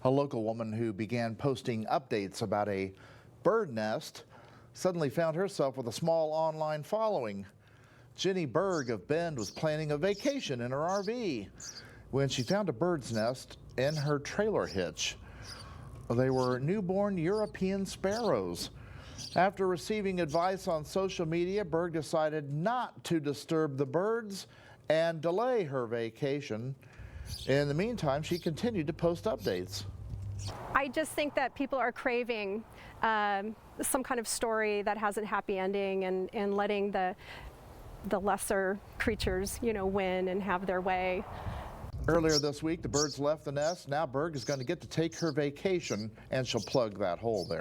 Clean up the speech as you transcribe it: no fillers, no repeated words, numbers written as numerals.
A local woman who began posting updates about a bird nest suddenly found herself with a small online following. Jenny Berg of Bend was planning a vacation in her RV when she found a bird's nest in her trailer hitch. They were newborn European sparrows. After receiving advice on social media, Berg decided not to disturb the birds and delay her vacation. In the meantime, she continued to post updates. I just think that people are craving some kind of story that has a happy ending and letting the lesser creatures, win and have their way. Earlier this week, the birds left the nest. Now Berg is going to get to take her vacation, and she'll plug that hole there.